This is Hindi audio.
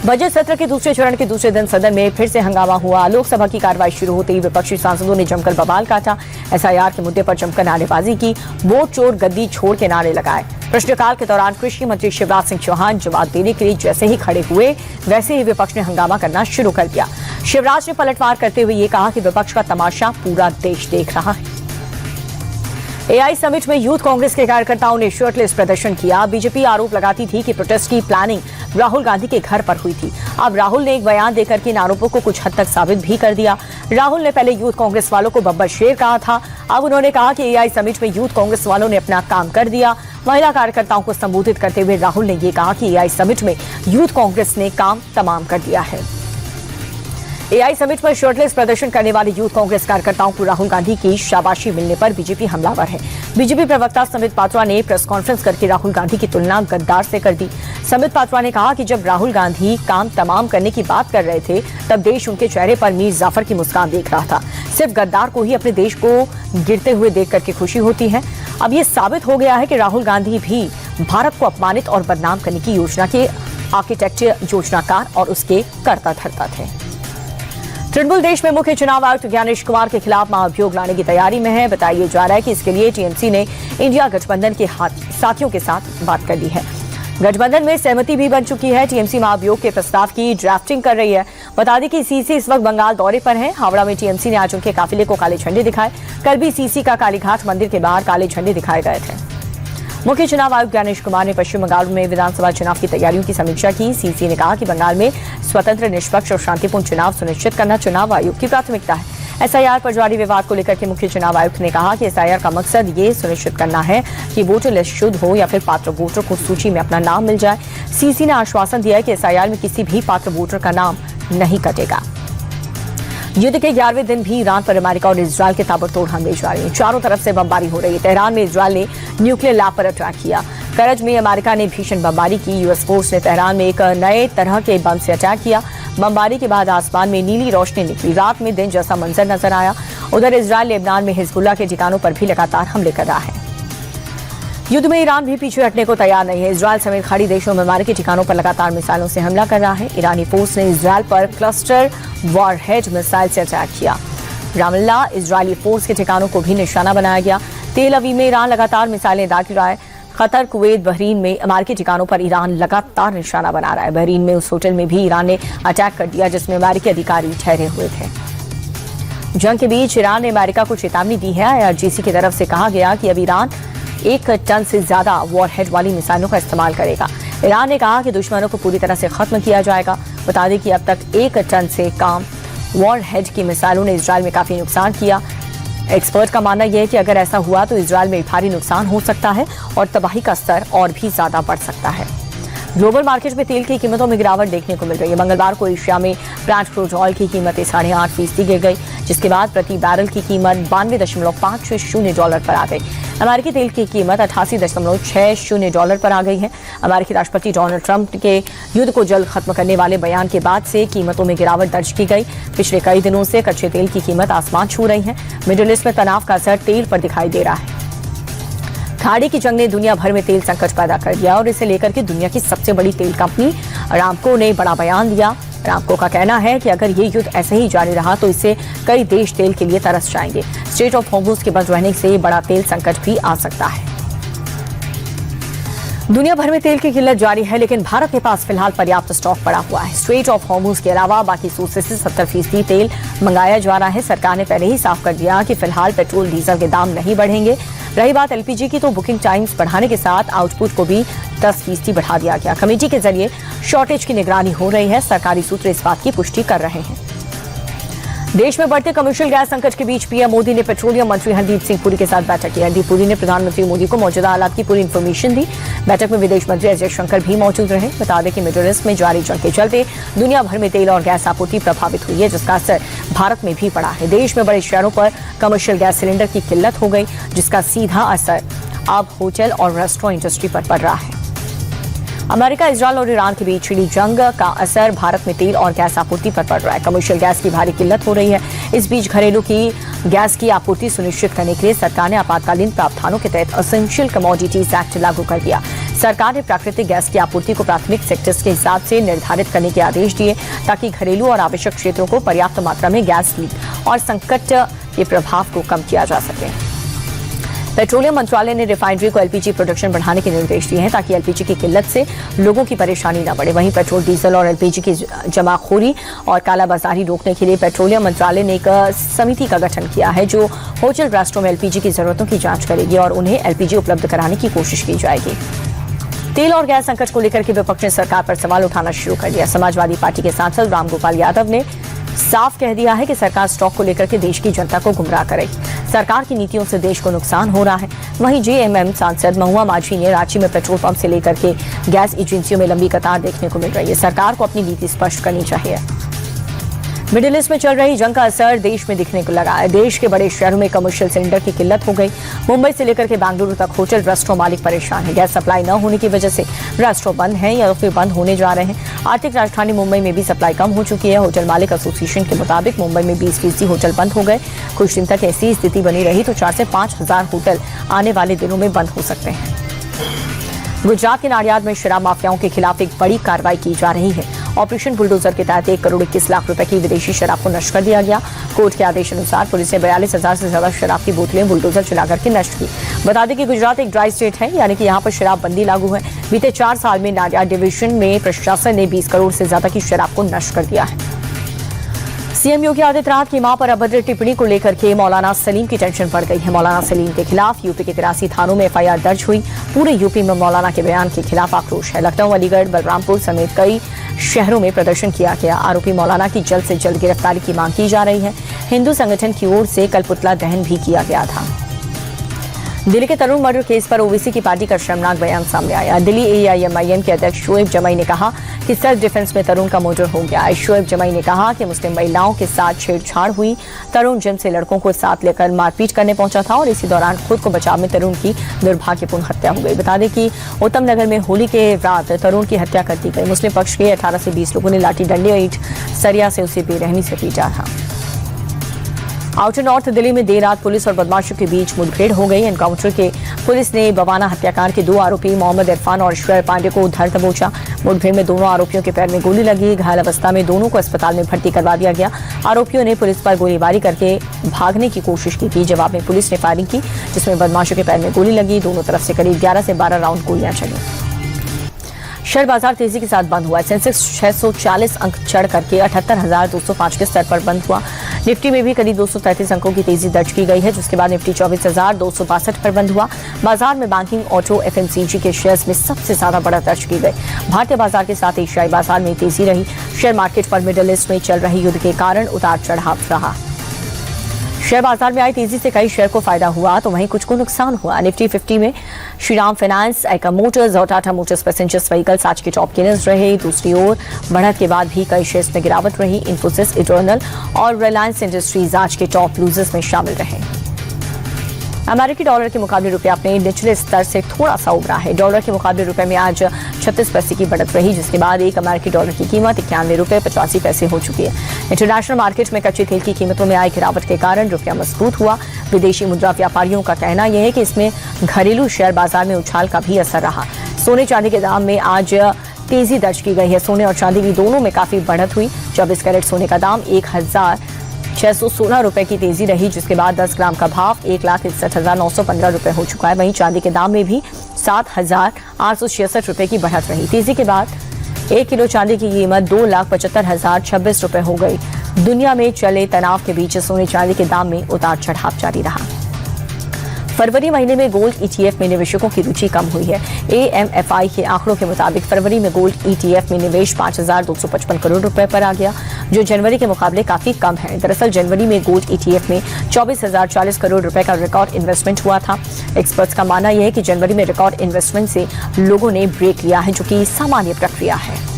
बजट सत्र के दूसरे चरण के दूसरे दिन सदन में फिर से हंगामा हुआ। लोकसभा की कार्रवाई शुरू होते ही विपक्षी सांसदों ने जमकर बवाल काटा। एसआईआर के मुद्दे पर जमकर नारेबाजी की, वोट चोर गद्दी छोड़ के नारे लगाए। प्रश्नकाल के दौरान कृषि मंत्री शिवराज सिंह चौहान जवाब देने के लिए जैसे ही खड़े हुए वैसे ही विपक्ष ने हंगामा करना शुरू कर दिया। शिवराज ने पलटवार करते हुए ये कहा कि विपक्ष का तमाशा पूरा देश देख रहा है। एआई समिट में यूथ कांग्रेस के कार्यकर्ताओं ने शर्टलेस प्रदर्शन किया। बीजेपी आरोप लगाती थी कि प्रोटेस्ट की प्लानिंग राहुल गांधी के घर पर हुई थी। अब राहुल ने एक बयान देकर के इन आरोपों को कुछ हद तक साबित भी कर दिया। राहुल ने पहले यूथ कांग्रेस वालों को बब्बर शेर कहा था, अब उन्होंने कहा कि एआई समिट में यूथ कांग्रेस वालों ने अपना काम कर दिया। महिला कार्यकर्ताओं को संबोधित करते हुए राहुल ने यह कहा कि एआई समिट में यूथ कांग्रेस ने काम तमाम कर दिया है। एआई समिट पर शर्टलेस प्रदर्शन करने वाले यूथ कांग्रेस कार्यकर्ताओं को राहुल गांधी की शाबाशी मिलने पर बीजेपी हमलावर है। बीजेपी प्रवक्ता समित पात्रा ने प्रेस कॉन्फ्रेंस करके राहुल गांधी की तुलना गद्दार से कर दी। समित पात्रा ने कहा कि जब राहुल गांधी काम तमाम करने की बात कर रहे थे तब देश उनके चेहरे पर मीर जाफर की मुस्कान देख रहा था। सिर्फ गद्दार को ही अपने देश को गिरते हुए देख करके खुशी होती है। अब ये साबित हो गया है कि राहुल गांधी भी भारत को अपमानित और बदनाम करने की योजना के आर्किटेक्चर, योजनाकार और उसके कर्ता धर्ता थे। तृणमूल देश में मुख्य चुनाव आयुक्त ज्ञानेश कुमार के खिलाफ महाभियोग लाने की तैयारी में है। बताया जा रहा है कि इसके लिए टीएमसी ने इंडिया गठबंधन के साथियों के साथ बात कर ली है। गठबंधन में सहमति भी बन चुकी है। टीएमसी महाभियोग के प्रस्ताव की ड्राफ्टिंग कर रही है। बता दें कि सीसी इस वक्त बंगाल दौरे पर है। हावड़ा में टीएमसी ने आज उनके काफिले को काले झंडे दिखाए। कल भी सीसी का कालीघाट मंदिर के बाहर काले झंडे दिखाए गए थे। मुख्य चुनाव आयुक्त ज्ञानेश कुमार ने पश्चिम बंगाल में विधानसभा चुनाव की तैयारियों की समीक्षा की। सीसी ने कहा कि बंगाल में स्वतंत्र, निष्पक्ष और शांतिपूर्ण चुनाव सुनिश्चित करना चुनाव आयोग की प्राथमिकता है। एसआईआर पर जारी विवाद को लेकर के मुख्य चुनाव आयुक्त ने कहा कि एसआईआर का मकसद ये सुनिश्चित करना है कि वोटर लिस्ट शुद्ध हो या फिर पात्र वोटर को सूची में अपना नाम मिल जाए। सीसी ने आश्वासन दिया है कि एसआईआर में किसी भी पात्र वोटर का नाम नहीं कटेगा। युद्ध के 11वें दिन भी ईरान पर अमेरिका और इजरायल के ताबड़तोड़ हमले जारी हैं। चारों तरफ से बमबारी हो रही है। तेहरान में इजरायल ने न्यूक्लियर लैब पर अटैक किया। करज में अमेरिका ने भीषण बमबारी की। यूएस फोर्स ने तेहरान में एक नए तरह के बम से अटैक किया। बमबारी के बाद आसमान में नीली रोशनी निकली। रात में दिन जैसा मंजर नजर आया। उधर इजरायल लेबनान में हिजबुल्लाह के ठिकानों पर भी लगातार हमले कर रहा है। युद्ध में ईरान भी पीछे हटने को तैयार नहीं है। इजरायल समेत खाड़ी देशों में अमेरिकी ठिकानों पर लगातार मिसाइलों से हमला कर रहा है। ईरानी फोर्स ने इजरायल पर क्लस्टर वॉरहेड मिसाइल से अटैक किया। रामल्ला इजरायली फोर्स के ठिकानों को भी निशाना बनाया गया। तेल अवीव में ईरान लगातार मिसाइलें दाग रहा है। कतर, कुवैत, बहरीन में अमेरिकी ठिकानों पर ईरान लगातार निशाना बना रहा है। बहरीन में उस होटल में भी ईरान ने अटैक कर दिया जिसमें अमेरिकी अधिकारी ठहरे हुए थे। जंग के बीच ईरान ने अमेरिका को चेतावनी दी है। आईआरजीसी की तरफ से कहा गया कि अब ईरान 1 टन से ज्यादा वॉरहेड वाली मिसाइलों का इस्तेमाल करेगा। ईरान ने कहा कि दुश्मनों को पूरी तरह से खत्म किया जाएगा। बता दें कि अब तक 1 टन से कम वॉरहेड की मिसाइलों ने इजरायल में काफी नुकसान किया। एक्सपर्ट का मानना यह है कि अगर ऐसा हुआ तो इजरायल में भारी नुकसान हो सकता है और तबाही का स्तर और भी ज्यादा बढ़ सकता है। ग्लोबल मार्केट में तेल की कीमतों में गिरावट देखने को मिल रही है। मंगलवार को एशिया में ब्रेंट क्रूड ऑयल की कीमतें 8.5% गिर गई, जिसके बाद प्रति बैरल की कीमत $92.50 पर आ गई। अमेरिकी तेल की कीमत $88.60 पर आ गई है। अमेरिकी राष्ट्रपति डोनाल्ड ट्रंप के युद्ध को जल्द खत्म करने वाले बयान के बाद से कीमतों में गिरावट दर्ज की गई। पिछले कई दिनों से कच्चे तेल की कीमत आसमान छू रही है। मिडिल ईस्ट में तनाव का असर तेल पर दिखाई दे रहा है। खाड़ी की जंग ने दुनिया भर में तेल संकट पैदा कर दिया और इसे लेकर के दुनिया की सबसे बड़ी तेल कंपनी अरामको ने बड़ा बयान दिया। अरामको का कहना है कि अगर ये युद्ध ऐसे ही जारी रहा तो इससे कई देश तेल के लिए तरस जाएंगे। स्ट्रेट ऑफ हॉर्मुज के बंद रहने से बड़ा तेल संकट भी आ सकता है। दुनिया भर में तेल की किल्लत जारी है, लेकिन भारत के पास फिलहाल पर्याप्त स्टॉक पड़ा हुआ है। स्ट्रेट ऑफ हॉर्मुज के अलावा बाकी सोर्सेज से 70% तेल मंगाया जा रहा है। सरकार ने पहले ही साफ कर दिया कि फिलहाल पेट्रोल डीजल के दाम नहीं बढ़ेंगे। रही बात एलपीजी की, तो बुकिंग टाइम्स बढ़ाने के साथ आउटपुट को भी 10% बढ़ा दिया गया। कमेटी के जरिए शॉर्टेज की निगरानी हो रही है। सरकारी सूत्र इस बात की पुष्टि कर रहे हैं। देश में बढ़ते कमर्शियल गैस संकट के बीच पीएम मोदी ने पेट्रोलियम मंत्री हरदीप सिंह पुरी के साथ बैठक की। हरदीप पुरी ने प्रधानमंत्री मोदी को मौजूदा हालात की पूरी इंफॉर्मेशन दी। बैठक में विदेश मंत्री एस जयशंकर भी मौजूद रहे। बता दें कि मिडिल ईस्ट में जारी जंग के चलते दुनिया भर में तेल और गैस आपूर्ति प्रभावित हुई है, जिसका असर भारत में भी पड़ा है। देश में बड़े शहरों पर कमर्शियल गैस सिलेंडर की किल्लत हो गई, जिसका सीधा असर अब होटल और रेस्टोरेंट इंडस्ट्री पर पड़ रहा है। अमेरिका, इजरायल और ईरान के बीच छिड़ी जंग का असर भारत में तेल और गैस आपूर्ति पर पड़ रहा है। कमर्शियल गैस की भारी किल्लत हो रही है। इस बीच घरेलू की गैस की आपूर्ति सुनिश्चित करने के लिए सरकार ने आपातकालीन प्रावधानों के तहत एसेंशियल कमोडिटीज एक्ट लागू कर दिया। सरकार ने प्राकृतिक गैस की आपूर्ति को प्राथमिक सेक्टर्स के हिसाब से निर्धारित करने के आदेश दिए ताकि घरेलू और आवश्यक क्षेत्रों को पर्याप्त मात्रा में गैस लीक और संकट के प्रभाव को कम किया जा सके। पेट्रोलियम मंत्रालय ने रिफाइनरी को एलपीजी प्रोडक्शन बढ़ाने के निर्देश दिए हैं ताकि एलपीजी की किल्लत से लोगों की परेशानी न बढ़े। वहीं पेट्रोल, डीजल और एलपीजी की जमाखोरी और कालाबाजारी रोकने के लिए पेट्रोलियम मंत्रालय ने एक समिति का गठन किया है जो होटल रेस्टों में एलपीजी की जरूरतों की जांच करेगी और उन्हें एलपीजी उपलब्ध कराने की कोशिश की जाएगी। तेल और गैस संकट को लेकर के विपक्ष ने सरकार पर सवाल उठाना शुरू कर दिया। समाजवादी पार्टी के सांसद रामगोपाल यादव ने साफ कह दिया है कि सरकार स्टॉक को लेकर के देश की जनता को गुमराह करेगी। सरकार की नीतियों से देश को नुकसान हो रहा है। वहीं जेएमएम सांसद महुआ माझी ने रांची में पेट्रोल पंप से लेकर के गैस एजेंसियों में लंबी कतार देखने को मिल रही है। सरकार को अपनी नीति स्पष्ट करनी चाहिए। मिडिल ईस्ट में चल रही जंग का असर देश में दिखने को लगा है। देश के बड़े शहरों में कमर्शियल सिलेंडर की किल्लत हो गई। मुंबई से लेकर के बेंगलुरु तक होटल, रेस्टोरेंट मालिक परेशान है। गैस सप्लाई न होने की वजह से रेस्टोरेंट बंद हैं या फिर बंद होने जा रहे हैं। आर्थिक राजधानी मुंबई में भी सप्लाई कम हो चुकी है। होटल मालिक एसोसिएशन के मुताबिक मुंबई में 20% होटल बंद हो गए। कुछ दिन तक ऐसी स्थिति बनी रही तो 4 से 5 हजार होटल आने वाले दिनों में बंद हो सकते हैं। गुजरात के नाडियाद में शराब माफियाओं के खिलाफ एक बड़ी कार्रवाई की जा रही है। ऑपरेशन बुलडोजर के तहत 1 करोड़ 21 लाख रुपए की विदेशी शराब को नष्ट कर दिया गया। कोर्ट के आदेश अनुसार पुलिस ने 42,000 से ज्यादा शराब की बोतलें बुलडोजर चलाकर के नष्ट की। बता दें कि गुजरात एक ड्राई स्टेट है, यानी कि यहाँ पर शराब बंदी लागू है। बीते 4 साल में नाडियाद डिवीजन में प्रशासन ने 20 करोड़ से ज्यादा की शराब को नष्ट कर दिया है। सीएम योगी आदित्यनाथ की मां पर अभद्र टिप्पणी को लेकर के मौलाना सलीम की टेंशन बढ़ गई है। मौलाना सलीम के खिलाफ यूपी के 83 थानों में एफआईआर दर्ज हुई। पूरे यूपी में मौलाना के बयान के खिलाफ आक्रोश है। लखनऊ, अलीगढ़, बलरामपुर समेत कई शहरों में प्रदर्शन किया गया। आरोपी मौलाना की जल्द से जल्द गिरफ्तारी की मांग की जा रही है। हिंदू संगठन की ओर से कल पुतला दहन भी किया गया था। दिल्ली के तरुण मर्डर केस पर ओवैसी की पार्टी का शर्मनाक बयान सामने आया। दिल्ली एआईएमआईएम के अध्यक्ष शोएब जमाई ने कहा कि सेल्फ डिफेंस में तरुण का मर्डर हो गया है। शोएब जमाई ने कहा कि मुस्लिम महिलाओं के साथ छेड़छाड़ हुई। तरुण जिम से लड़कों को साथ लेकर मारपीट करने पहुंचा था और इसी दौरान खुद को बचाव में तरुण की दुर्भाग्यपूर्ण हत्या हो गई। बता दें कि उत्तम नगर में होली के रात तरुण की हत्या कर दी गई। मुस्लिम पक्ष के 18 से 20 लोगों ने लाठी, डंडे, ईंट, सरिया से उसे बेरहमी से पीटा था। आउटर नॉर्थ दिल्ली में देर रात पुलिस और बदमाशों के बीच मुठभेड़ हो गई। एनकाउंटर के पुलिस ने बवाना हत्याकांड के 2 आरोपी मोहम्मद इरफान और ईश्वर पांडे को धर दबोचा। मुठभेड़ में दोनों आरोपियों के पैर में गोली लगी। घायल अवस्था में दोनों को अस्पताल में भर्ती करवा दिया गया। आरोपियों ने पुलिस पर गोलीबारी करके भागने की कोशिश की थी। जवाब में पुलिस ने फायरिंग की, जिसमें बदमाशों के पैर में गोली लगी। दोनों तरफ से करीब 11 से 12 राउंड गोलियां चली। शेयर बाजार तेजी के साथ बंद हुआ। सेंसेक्स 640 अंक चढ़ करके 78,205 के स्तर पर बंद हुआ। निफ्टी में भी करीब 233 अंकों की तेजी दर्ज की गई है, जिसके बाद निफ्टी 24,262 पर बंद हुआ। बाजार में बैंकिंग, ऑटो, एफएमसीजी के शेयर्स में सबसे ज्यादा बढ़त दर्ज की गई। भारतीय बाजार के साथ एशियाई बाजार में तेजी रही। शेयर मार्केट पर मिडिल ईस्ट में चल रही युद्ध के कारण उतार चढ़ाव रहा। शेयर बाजार में आई तेजी से कई शेयर को फायदा हुआ तो वहीं कुछ को नुकसान हुआ। निफ्टी 50 में श्रीराम फाइनेंस, ऐका मोटर्स और टाटा मोटर्स पैसेंजर्स व्हीकल्स आज के टॉप गेनर्स रहे। दूसरी ओर बढ़त के बाद भी कई शेयर्स में गिरावट रही। इन्फोसिस, इटर्नल और रिलायंस इंडस्ट्रीज आज के टॉप लूजर्स में शामिल रहे। अमेरिकी डॉलर के मुकाबले रुपया अपने निचले स्तर से थोड़ा सा उभरा है। डॉलर के मुकाबले रुपए में आज 36 पैसे की बढ़त रही, जिसके बाद 1 अमेरिकी डॉलर की कीमत 91 रुपये 85 पैसे हो चुकी है। इंटरनेशनल मार्केट में कच्चे तेल की कीमतों में आई गिरावट के कारण रुपया मजबूत हुआ। विदेशी मुद्रा व्यापारियों का कहना यह है कि इसमें घरेलू शेयर बाजार में उछाल का भी असर रहा। सोने चांदी के दाम में आज तेजी दर्ज की गई है। सोने और चांदी की दोनों में काफी बढ़त हुई। 24 कैरेट सोने का दाम 1,616 रुपए की तेजी रही, जिसके बाद 10 ग्राम का भाव 1,61,915 रुपए हो चुका है। वहीं चांदी के दाम में भी 7,866 रुपए की बढ़त रही। तेजी के बाद 1 किलो चांदी की कीमत 2,75,026 रुपए हो गई। दुनिया में चले तनाव के बीच सोने चांदी के दाम में उतार चढ़ाव जारी रहा। फरवरी महीने में गोल्ड ईटीएफ में निवेशकों की रुचि कम हुई है। एएमएफआई के आंकड़ों के मुताबिक फरवरी में गोल्ड ईटीएफ में निवेश 5,255 करोड़ रुपए पर आ गया, जो जनवरी के मुकाबले काफी कम है। दरअसल जनवरी में गोल्ड ईटीएफ में 24,040 करोड़ रुपए का रिकॉर्ड इन्वेस्टमेंट हुआ था। एक्सपर्ट्स का मानना यह है कि जनवरी में रिकॉर्ड इन्वेस्टमेंट से लोगों ने ब्रेक लिया है, जो कि सामान्य प्रक्रिया है।